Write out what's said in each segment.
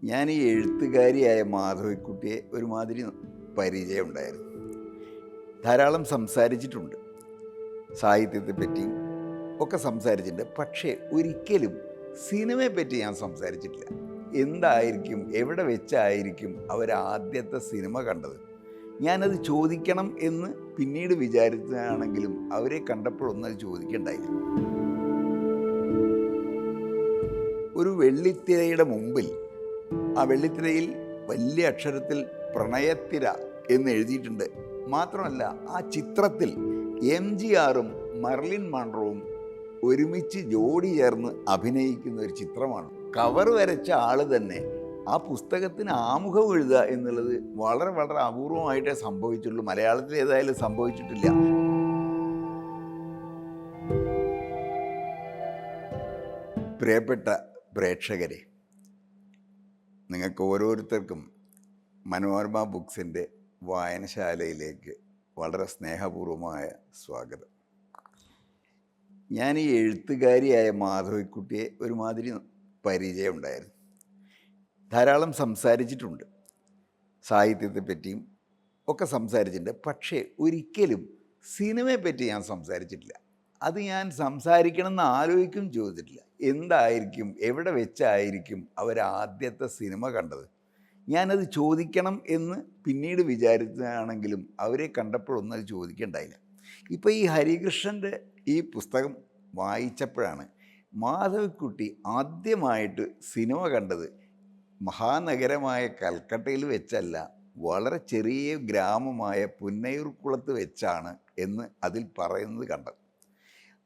ഞാൻ ഈ എഴുത്തുകാരിയായ മാധവിക്കുട്ടിയെ ഒരുമാതിരി പരിചയമുണ്ടായിരുന്നു. ധാരാളം സംസാരിച്ചിട്ടുണ്ട്, സാഹിത്യത്തെ പറ്റിയും ഒക്കെ സംസാരിച്ചിട്ടുണ്ട്. പക്ഷേ ഒരിക്കലും സിനിമയെ പറ്റി ഞാൻ സംസാരിച്ചിട്ടില്ല. എന്തായിരിക്കും, എവിടെ വെച്ചായിരിക്കും അവരാദ്യത്തെ സിനിമ കണ്ടത്? ഞാനത് ചോദിക്കണം എന്ന് പിന്നീട് വിചാരിച്ചതാണെങ്കിലും അവരെ കണ്ടപ്പോഴൊന്നും അത് ചോദിക്കണ്ടായില്ല. ഒരു വെള്ളിത്തിരയുടെ മുമ്പിൽ, ആ വെള്ളിത്തിരയിൽ വലിയ അക്ഷരത്തിൽ പ്രണയത്തിര എന്ന് എഴുതിയിട്ടുണ്ട്. മാത്രമല്ല, ആ ചിത്രത്തിൽ MGRും മർലിൻ മൺറോവും ഒരുമിച്ച് ജോഡി ചേർന്ന് അഭിനയിക്കുന്ന ഒരു ചിത്രമാണ്. കവർ വരച്ച ആള് തന്നെ ആ പുസ്തകത്തിന് ആമുഖം എഴുതുക എന്നുള്ളത് വളരെ വളരെ അപൂർവമായിട്ടേ സംഭവിച്ചുള്ളൂ. മലയാളത്തിൽ ഏതായാലും സംഭവിച്ചിട്ടില്ല. പ്രിയപ്പെട്ട പ്രേക്ഷകരെ, നിങ്ങൾക്ക് ഓരോരുത്തർക്കും മനോരമ ബുക്സിൻ്റെ വായനശാലയിലേക്ക് വളരെ സ്നേഹപൂർവമായ സ്വാഗതം. ഞാൻ ഈ എഴുത്തുകാരിയായ മാധവിക്കുട്ടിയെ ഒരുമാതിരി പരിചയമുണ്ടായിരുന്നു. ധാരാളം സംസാരിച്ചിട്ടുണ്ട്, സാഹിത്യത്തെ പറ്റിയും ഒക്കെ സംസാരിച്ചിട്ടുണ്ട്. പക്ഷേ ഒരിക്കലും സിനിമയെ പറ്റി ഞാൻ സംസാരിച്ചിട്ടില്ല. അത് ഞാൻ സംസാരിക്കണമെന്ന് ആലോചിക്കും ചെയ്തിട്ടില്ല. എന്തായിരിക്കും, എവിടെ വെച്ചായിരിക്കും അവരാദ്യത്തെ സിനിമ കണ്ടത്? ഞാനത് ചോദിക്കണം എന്ന് പിന്നീട് വിചാരിച്ചതാണെങ്കിലും അവരെ കണ്ടപ്പോഴൊന്നും അത് ചോദിക്കണ്ടായില്ല. ഇപ്പോൾ ഈ ഹരികൃഷ്ണൻ്റെ ഈ പുസ്തകം വായിച്ചപ്പോഴാണ് മാധവിക്കുട്ടി ആദ്യമായിട്ട് സിനിമ കണ്ടത് മഹാനഗരമായ കൽക്കട്ടയിൽ വെച്ചല്ല, വളരെ ചെറിയ ഗ്രാമമായ പുന്നയൂർക്കുളത്ത് വെച്ചാണ് എന്ന് അതിൽ പറയുന്നത് കണ്ടത്.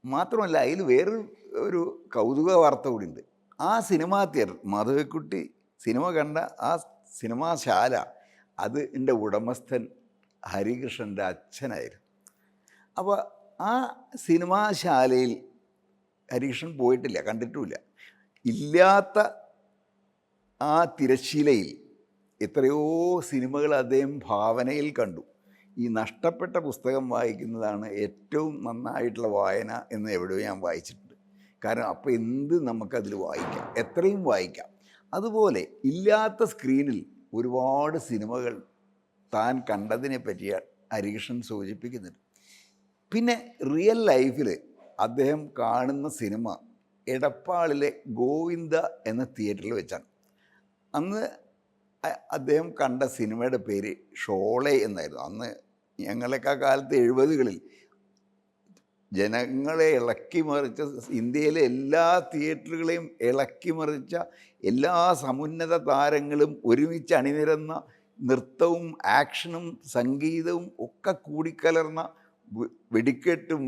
മാത്രമല്ല, അതിൽ വേറൊരു കൗതുക വാർത്ത കൂടിയുണ്ട്. ആ സിനിമാ തിയേറ്റർ, മാധവിക്കുട്ടി സിനിമ കണ്ട ആ സിനിമാശാല, അത് എൻ്റെ ഉടമസ്ഥൻ ഹരികൃഷ്ണൻ്റെ അച്ഛനായിരുന്നു. അപ്പോൾ ആ സിനിമാശാലയിൽ ഹരികൃഷ്ണൻ പോയിട്ടില്ല, കണ്ടിട്ടുമില്ല. ഇല്ലാത്ത ആ തിരശ്ശീലയിൽ എത്രയോ സിനിമകൾ അദ്ദേഹം ഭാവനയിൽ കണ്ടു. ഈ നഷ്ടപ്പെട്ട പുസ്തകം വായിക്കുന്നതാണ് ഏറ്റവും നന്നായിട്ടുള്ള വായന എന്ന് എവിടെയോ ഞാൻ വായിച്ചിട്ടുണ്ട്. കാരണം അപ്പോൾ എന്ത് നമുക്കതിൽ വായിക്കാം, എത്രയും വായിക്കാം. അതുപോലെ ഇല്ലാത്ത സ്ക്രീനിൽ ഒരുപാട് സിനിമകൾ താൻ കണ്ടതിനെ പറ്റി ഹരികൃഷ്ണൻ സൂചിപ്പിക്കുന്നുണ്ട്. പിന്നെ റിയൽ ലൈഫിൽ അദ്ദേഹം കാണുന്ന സിനിമ എടപ്പാളിലെ ഗോവിന്ദ എന്ന തിയേറ്ററിൽ വെച്ചാണ്. അന്ന് അദ്ദേഹം കണ്ട സിനിമയുടെ പേര് ഷോളെ എന്നായിരുന്നു. അന്ന് ഞങ്ങളൊക്കെ കാലത്ത് 70കളിൽ ജനങ്ങളെ ഇളക്കി മറിച്ച, ഇന്ത്യയിലെ എല്ലാ തിയേറ്ററുകളെയും ഇളക്കി മറിച്ച എല്ലാ സമുന്നത താരങ്ങളും ഒരുമിച്ച് അണിനിരന്ന, നൃത്തവും ആക്ഷനും സംഗീതവും ഒക്കെ കൂടിക്കലർന്ന, വെടിക്കെട്ടും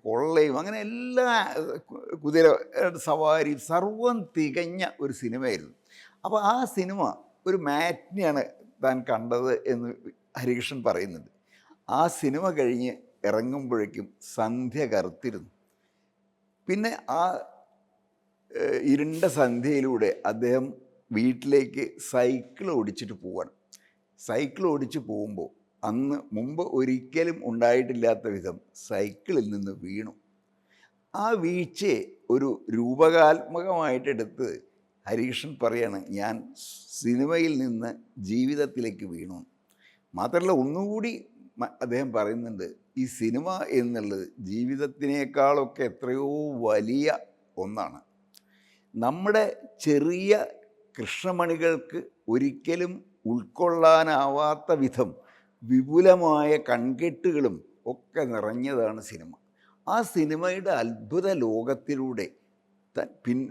കൊള്ളയും അങ്ങനെ എല്ലാ, കുതിര സവാരി, സർവം തികഞ്ഞ ഒരു സിനിമയായിരുന്നു. അപ്പോൾ ആ സിനിമ ഒരു മാറ്റിനെയാണ് താൻ കണ്ടത് എന്ന് ഹരികൃഷ്ണൻ പറയുന്നുണ്ട്. ആ സിനിമ കഴിഞ്ഞ് ഇറങ്ങുമ്പോഴേക്കും സന്ധ്യ കറുത്തിരുന്നു. പിന്നെ ആ ഇരുണ്ട സന്ധ്യയിലൂടെ അദ്ദേഹം വീട്ടിലേക്ക് സൈക്കിൾ ഓടിച്ചിട്ട് പോവാണ്. സൈക്കിൾ ഓടിച്ച് പോകുമ്പോൾ അന്ന് മുമ്പ് ഒരിക്കലും ഉണ്ടായിട്ടില്ലാത്ത വിധം സൈക്കിളിൽ നിന്ന് വീണു. ആ വീഴ്ചയെ ഒരു രൂപകാത്മകമായിട്ടെടുത്ത് ഹരികൃഷ്ണൻ പറയാണ്, ഞാൻ സിനിമയിൽ നിന്ന് ജീവിതത്തിലേക്ക് വീണു. മാത്രമല്ല, ഒന്നുകൂടി അദ്ദേഹം പറയുന്നുണ്ട്, ഈ സിനിമ എന്നുള്ളത് ജീവിതത്തിനേക്കാളൊക്കെ എത്രയോ വലിയ ഒന്നാണ്. നമ്മുടെ ചെറിയ കൃഷ്ണമണികൾക്ക് ഒരിക്കലും ഉൾക്കൊള്ളാനാവാത്ത വിധം വിപുലമായ കൺകെട്ടുകളും ഒക്കെ നിറഞ്ഞതാണ് സിനിമ. ആ സിനിമയുടെ അത്ഭുത ലോകത്തിലൂടെ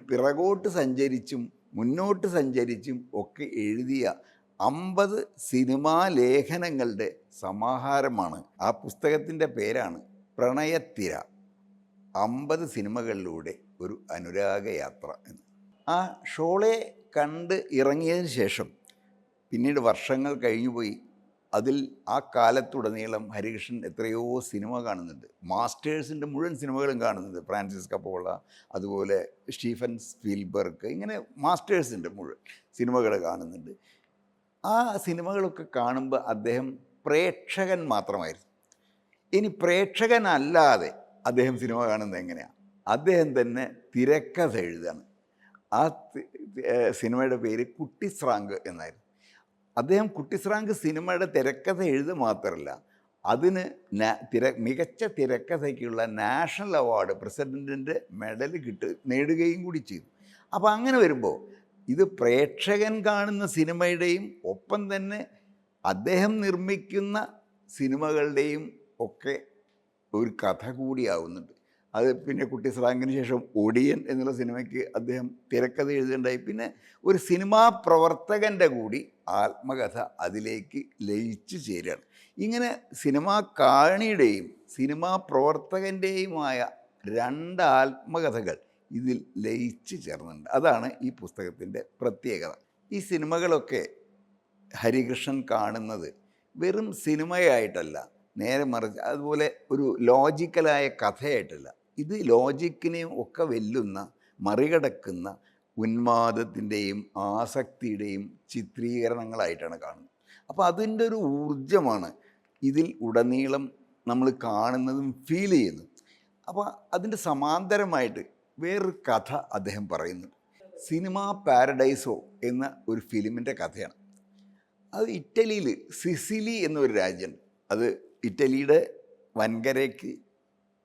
പിറകോട്ട് സഞ്ചരിച്ചും മുന്നോട്ട് സഞ്ചരിച്ചും ഒക്കെ എഴുതിയ 50 സിനിമാ ലേഖനങ്ങളുടെ സമാഹാരമാണ്. ആ പുസ്തകത്തിൻ്റെ പേരാണ് പ്രണയത്തിര, 50 സിനിമകളിലൂടെ ഒരു അനുരാഗയാത്ര എന്ന്. ആ ഷോളെ കണ്ട് ഇറങ്ങിയതിന് ശേഷം പിന്നീട് വർഷങ്ങൾ കഴിഞ്ഞുപോയി. അതിൽ ആ കാലത്തുടനീളം ഹരികൃഷ്ണൻ എത്രയോ സിനിമ കാണുന്നുണ്ട്. മാസ്റ്റേഴ്സിൻ്റെ മുഴുവൻ സിനിമകളും കാണുന്നുണ്ട്. ഫ്രാൻസിസ് കപ്പോള, അതുപോലെ സ്റ്റീഫൻ സ്പീൽബർഗ്, ഇങ്ങനെ മാസ്റ്റേഴ്സിൻ്റെ മുഴുവൻ സിനിമകൾ കാണുന്നുണ്ട്. ആ സിനിമകളൊക്കെ കാണുമ്പോൾ അദ്ദേഹം പ്രേക്ഷകൻ മാത്രമായിരുന്നു. ഇനി പ്രേക്ഷകനല്ലാതെ അദ്ദേഹം സിനിമ കാണുന്നത് എങ്ങനെയാണ്? അദ്ദേഹം തന്നെ തിരക്കഥ എഴുതാണ്. ആ സിനിമയുടെ പേര് കുട്ടിസ്രാങ്ക് എന്നായിരുന്നു. അദ്ദേഹം കുട്ടിസ്രാങ്ക് സിനിമയുടെ തിരക്കഥ എഴുതുക മാത്രമല്ല, അതിന് മികച്ച തിരക്കഥയ്ക്കുള്ള നാഷണൽ അവാർഡ് പ്രസിഡൻറ്റിൻ്റെ മെഡൽ നേടുകയും കൂടി ചെയ്തു. അപ്പോൾ അങ്ങനെ വരുമ്പോൾ ഇത് പ്രേക്ഷകൻ കാണുന്ന സിനിമയുടെയും ഒപ്പം തന്നെ അദ്ദേഹം നിർമ്മിക്കുന്ന സിനിമകളുടെയും ഒക്കെ ഒരു കഥ കൂടിയാവുന്നുണ്ട്. അത് പിന്നെ കുട്ടിസ്രാങ്കിന് ശേഷം ഒടിയൻ എന്നുള്ള സിനിമയ്ക്ക് അദ്ദേഹം തിരക്കഥ എഴുതുകയുണ്ടായി. പിന്നെ ഒരു സിനിമാ പ്രവർത്തകൻ്റെ കൂടി ആത്മകഥ അതിലേക്ക് ലയിച്ചു ചേരുകയാണ്. ഇങ്ങനെ സിനിമാ കാണിയുടെയും സിനിമാ പ്രവർത്തകൻ്റെയുമായ രണ്ട് ആത്മകഥകൾ ഇതിൽ ലയിച്ചു ചേർന്നുണ്ട്. അതാണ് ഈ പുസ്തകത്തിൻ്റെ പ്രത്യേകത. ഈ സിനിമകളൊക്കെ ഹരികൃഷ്ണൻ കാണുന്നത് വെറും സിനിമയായിട്ടല്ല, നേരെ മറിച്ച് അതുപോലെ ഒരു ലോജിക്കലായ കഥയായിട്ടല്ല. ഇത് ലോജിക്കിനെയും ഒക്കെ വെല്ലുന്ന, മറികടക്കുന്ന ഉന്മാദത്തിൻ്റെയും ആസക്തിയുടെയും ചിത്രീകരണങ്ങളായിട്ടാണ് കാണുന്നത്. അപ്പോൾ അതിൻ്റെ ഒരു ഊർജമാണ് ഇതിൽ ഉടനീളം നമ്മൾ കാണുന്നതും ഫീൽ ചെയ്യുന്നതും. അപ്പോൾ അതിൻ്റെ സമാന്തരമായിട്ട് വേറൊരു കഥ അദ്ദേഹം പറയുന്നുണ്ട്. സിനിമാ പാരഡൈസോ എന്ന ഒരു ഫിലിമിൻ്റെ കഥയാണ്. അത് ഇറ്റലിയിൽ സിസിലി എന്നൊരു രാജ്യമുണ്ട്. അത് ഇറ്റലിയുടെ വൻകരയ്ക്ക്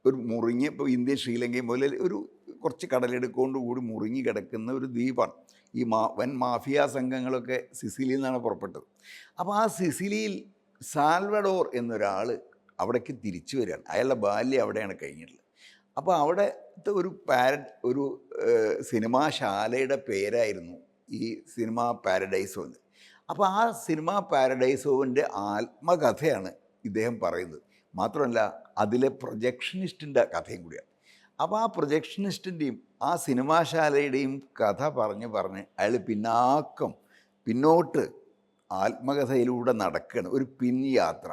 ഒരു മുറിഞ്ഞ്, ഇപ്പോൾ ഇന്ത്യയും ശ്രീലങ്കയും പോലെ ഒരു കുറച്ച് കടലെടുക്കൊണ്ട് കൂടി മുറിഞ്ഞ് കിടക്കുന്ന ഒരു ദ്വീപാണ്. ഈ വൻ മാഫിയ സംഘങ്ങളൊക്കെ സിസിലിയിൽ നിന്നാണ് പുറപ്പെട്ടത്. അപ്പോൾ ആ സിസിലിയിൽ സാൽവഡോർ എന്നൊരാൾ അവിടേക്ക് തിരിച്ചു വരികയാണ്. അയാളുടെ ബാല്യം അവിടെയാണ് കഴിഞ്ഞിട്ടുള്ളത്. അപ്പോൾ അവിടുത്തെ ഒരു സിനിമാശാലയുടെ പേരായിരുന്നു ഈ സിനിമാ പാരഡൈസോ എന്ന്. അപ്പോൾ ആ സിനിമാ പാരഡൈസോവിൻ്റെ ആത്മകഥയാണ് ഇദ്ദേഹം പറയുന്നത്. മാത്രമല്ല അതിലെ പ്രൊജക്ഷനിസ്റ്റിൻ്റെ കഥയും കൂടിയാണ്. അപ്പോൾ ആ പ്രൊജക്ഷനിസ്റ്റിൻ്റെയും ആ സിനിമാശാലയുടെയും കഥ പറഞ്ഞ് അയാൾ പിന്നോട്ട് ആത്മകഥയിലൂടെ നടക്കുകയാണ്, ഒരു പിൻയാത്ര.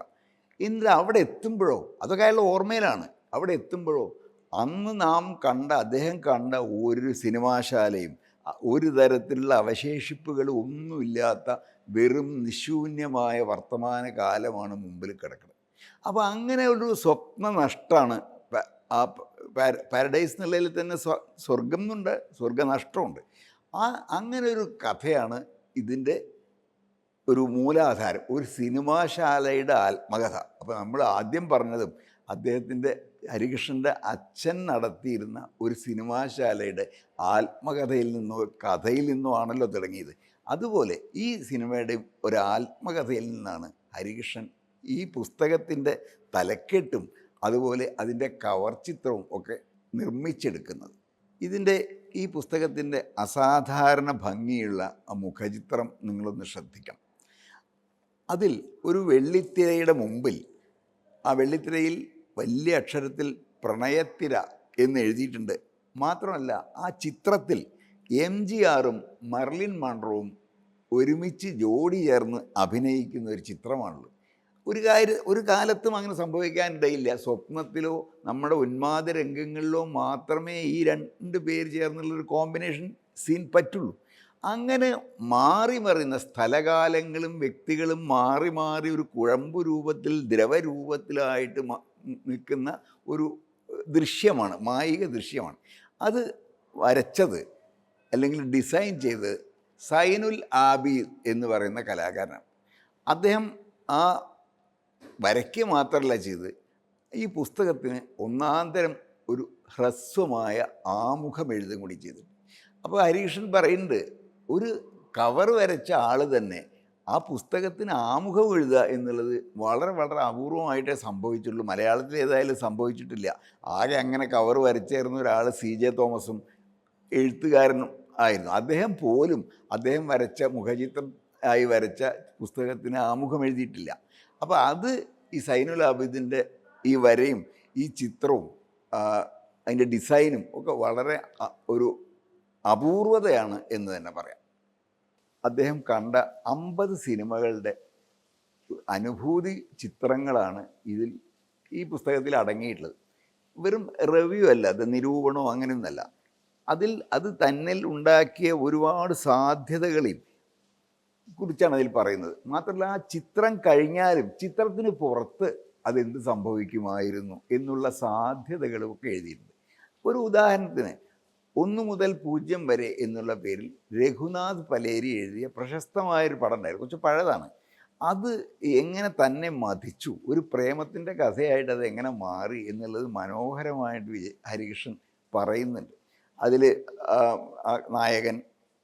എന്നിട്ട് അവിടെ എത്തുമ്പോഴോ, അതൊക്കെ അയാളുടെ ഓർമ്മയിലാണ്, അവിടെ എത്തുമ്പോഴോ അന്ന് അദ്ദേഹം കണ്ട ഒരു സിനിമാശാലയും ഒരു തരത്തിലുള്ള അവശേഷിപ്പുകളും ഒന്നുമില്ലാത്ത വെറും നിശൂന്യമായ വർത്തമാന കാലമാണ് മുമ്പിൽ കിടക്കുന്നത്. അപ്പോൾ അങ്ങനെ ഒരു സ്വപ്ന നഷ്ടമാണ് ആ പാരഡൈസ് എന്നുള്ളതിൽ തന്നെ സ്വർഗം എന്നുണ്ട്, സ്വർഗനഷ്ടമുണ്ട്. അങ്ങനെ ഒരു കഥയാണ് ഇതിൻ്റെ ഒരു മൂലാധാരം, ഒരു സിനിമാശാലയുടെ ആത്മകഥ. അപ്പോൾ നമ്മൾ ആദ്യം പറഞ്ഞതും ഹരികൃഷ്ണൻ്റെ അച്ഛൻ നടത്തിയിരുന്ന ഒരു സിനിമാശാലയുടെ ആത്മകഥയിൽ നിന്നോ കഥയിൽ നിന്നോ ആണല്ലോ തുടങ്ങിയത്. അതുപോലെ ഈ സിനിമയുടെ ഒരു ആത്മകഥയിൽ നിന്നാണ് ഹരികൃഷ്ണൻ ഈ പുസ്തകത്തിൻ്റെ തലക്കെട്ടും അതുപോലെ അതിൻ്റെ കവർ ചിത്രവും ഒക്കെ നിർമ്മിച്ചെടുക്കുന്നത്. ഈ പുസ്തകത്തിൻ്റെ അസാധാരണ ഭംഗിയുള്ള ആ മുഖചിത്രം നിങ്ങളൊന്ന് ശ്രദ്ധിക്കണം. അതിൽ ഒരു വെള്ളിത്തിരയുടെ മുമ്പിൽ, ആ വെള്ളിത്തിരയിൽ വലിയ അക്ഷരത്തിൽ പ്രണയത്തിര എന്ന് എഴുതിയിട്ടുണ്ട്. മാത്രമല്ല ആ ചിത്രത്തിൽ MGRും മർലിൻ മൺറോവും ഒരുമിച്ച് ജോഡി ചേർന്ന് അഭിനയിക്കുന്ന ഒരു ചിത്രമാണുള്ളത്. ഒരു കാലത്തും അങ്ങനെ സംഭവിക്കാനിടയില്ല. സ്വപ്നത്തിലോ നമ്മുടെ ഉന്മാദ രംഗങ്ങളിലോ മാത്രമേ ഈ രണ്ട് പേര് ചേർന്നുള്ളൊരു കോമ്പിനേഷൻ സീൻ പറ്റുള്ളൂ. അങ്ങനെ മാറി മറിയുന്ന സ്ഥലകാലങ്ങളും വ്യക്തികളും മാറി മാറി ഒരു കുഴമ്പ് രൂപത്തിൽ, ദ്രവരൂപത്തിലായിട്ട് നിൽക്കുന്ന ഒരു ദൃശ്യമാണ്, മായിക ദൃശ്യമാണ്. അത് വരച്ചത് അല്ലെങ്കിൽ ഡിസൈൻ ചെയ്തത് സൈനുൽ ആബിദ് എന്ന് പറയുന്ന കലാകാരനാണ്. അദ്ദേഹം ആ വരയ്ക്കുക മാത്രമല്ല ചെയ്ത് ഈ പുസ്തകത്തിന് ഒന്നാന്തരം ഒരു ഹ്രസ്വമായ ആമുഖം എഴുതും കൂടി ചെയ്തു. അപ്പോൾ ഹരികൃഷ്ണൻ പറയുന്നുണ്ട്, ഒരു കവർ വരച്ച ആൾ തന്നെ ആ പുസ്തകത്തിന് ആമുഖം എഴുതുക എന്നുള്ളത് വളരെ വളരെ അപൂർവമായിട്ടേ സംഭവിച്ചുള്ളൂ. മലയാളത്തിൽ ഏതായാലും സംഭവിച്ചിട്ടില്ല. ആകെ അങ്ങനെ കവർ വരച്ചേർന്ന ഒരാൾ CJ തോമസും എഴുത്തുകാരനും ആയിരുന്നു. അദ്ദേഹം വരച്ച മുഖചിത്രം ആയി വരച്ച പുസ്തകത്തിന് ആമുഖം എഴുതിയിട്ടില്ല. അപ്പോൾ അത് ഈ സൈനുൽ ആബിദിൻ്റെ ഈ വരയും ഈ ചിത്രവും അതിൻ്റെ ഡിസൈനും ഒക്കെ വളരെ ഒരു അപൂർവതയാണ് എന്ന് തന്നെ പറയാം. അദ്ദേഹം കണ്ട 50 സിനിമകളുടെ അനുഭൂതി ചിത്രങ്ങളാണ് ഈ പുസ്തകത്തിൽ അടങ്ങിയിട്ടുള്ളത്. വെറും റിവ്യൂ അല്ല, അത് നിരൂപണമോ അങ്ങനെയൊന്നല്ല. അത് തന്നിൽ ഉണ്ടാക്കിയ ഒരുപാട് സാധ്യതകളെയും കുറിച്ചാണ് അതിൽ പറയുന്നത്. മാത്രമല്ല ആ ചിത്രം കഴിഞ്ഞാലും ചിത്രത്തിന് പുറത്ത് അതെന്ത് സംഭവിക്കുമായിരുന്നു എന്നുള്ള സാധ്യതകളുമൊക്കെ എഴുതിയിട്ടുണ്ട്. ഒരു ഉദാഹരണത്തിന് 1 മുതൽ 0 വരെ എന്നുള്ള പേരിൽ രഘുനാഥ് പലേരി എഴുതിയ പ്രശസ്തമായൊരു പടം ഉണ്ടായിരുന്നു. കുറച്ച് പഴയതാണ്. അത് എങ്ങനെ തന്നെ മതിച്ചു, ഒരു പ്രേമത്തിൻ്റെ കഥയായിട്ട് അത് എങ്ങനെ മാറി എന്നുള്ളത് മനോഹരമായിട്ട് ഹരികൃഷ്ണൻ പറയുന്നുണ്ട്. അതിൽ നായകൻ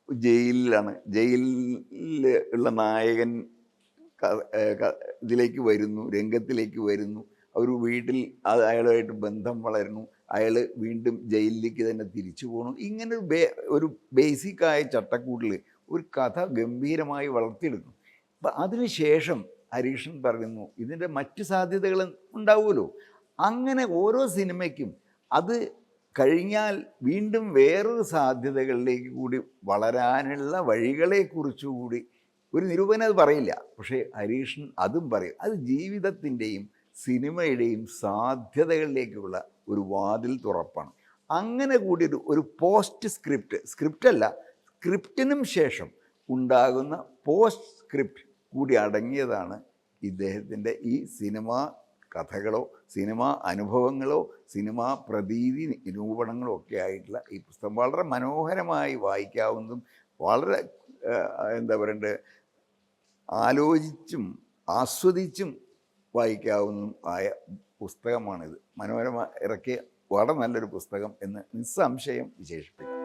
ജയിലിലാണ്. ജയിലിൽ ഉള്ള നായകൻ ഇതിലേക്ക് വരുന്നു, രംഗത്തിലേക്ക് വരുന്നു. ഒരു വീട്ടിൽ അയാളുമായിട്ട് ബന്ധം വളരുന്നു. അയാൾ വീണ്ടും ജയിലിലേക്ക് തന്നെ തിരിച്ചു പോകണം. ഇങ്ങനെ ഒരു ബേസിക്കായ ചട്ടക്കൂട്ടിൽ ഒരു കഥ ഗംഭീരമായി വളർത്തിയെടുക്കും. അപ്പം അതിനുശേഷം ഹരികൃഷ്ണൻ പറയുന്നു ഇതിൻ്റെ മറ്റ് സാധ്യതകൾ ഉണ്ടാവുമല്ലോ. അങ്ങനെ ഓരോ സിനിമയ്ക്കും അത് കഴിഞ്ഞാൽ വീണ്ടും വേറൊരു സാധ്യതകളിലേക്ക് കൂടി വളരാനുള്ള വഴികളെക്കുറിച്ചുകൂടി ഒരു നിരൂപകൻ അത് പറയില്ല. പക്ഷേ ഹരികൃഷ്ണൻ അതും പറയും. അത് ജീവിതത്തിൻ്റെയും സിനിമയുടെയും സാധ്യതകളിലേക്കുള്ള ഒരു വാതിൽ തുറപ്പാണ്. അങ്ങനെ കൂടി ഒരു പോസ്റ്റ് സ്ക്രിപ്റ്റല്ല, സ്ക്രിപ്റ്റിനും ശേഷം ഉണ്ടാകുന്ന പോസ്റ്റ് സ്ക്രിപ്റ്റ് കൂടി അടങ്ങിയതാണ് ഇദ്ദേഹത്തിൻ്റെ ഈ സിനിമാ കഥകളോ സിനിമാ അനുഭവങ്ങളോ സിനിമാ പ്രതീതി നിരൂപണങ്ങളോ ഒക്കെ ആയിട്ടുള്ള ഈ പുസ്തകം. വളരെ മനോഹരമായി വായിക്കാവുന്നതും വളരെ എന്താ പറയണ്ടേ, ആലോചിച്ചും ആസ്വദിച്ചും വായിക്കാവുന്നതും ആയ പുസ്തകമാണിത്. മനോരമ ഇറക്കിയ വളരെ നല്ലൊരു പുസ്തകം എന്ന് നിസ്സംശയം വിശേഷിപ്പിക്കാം.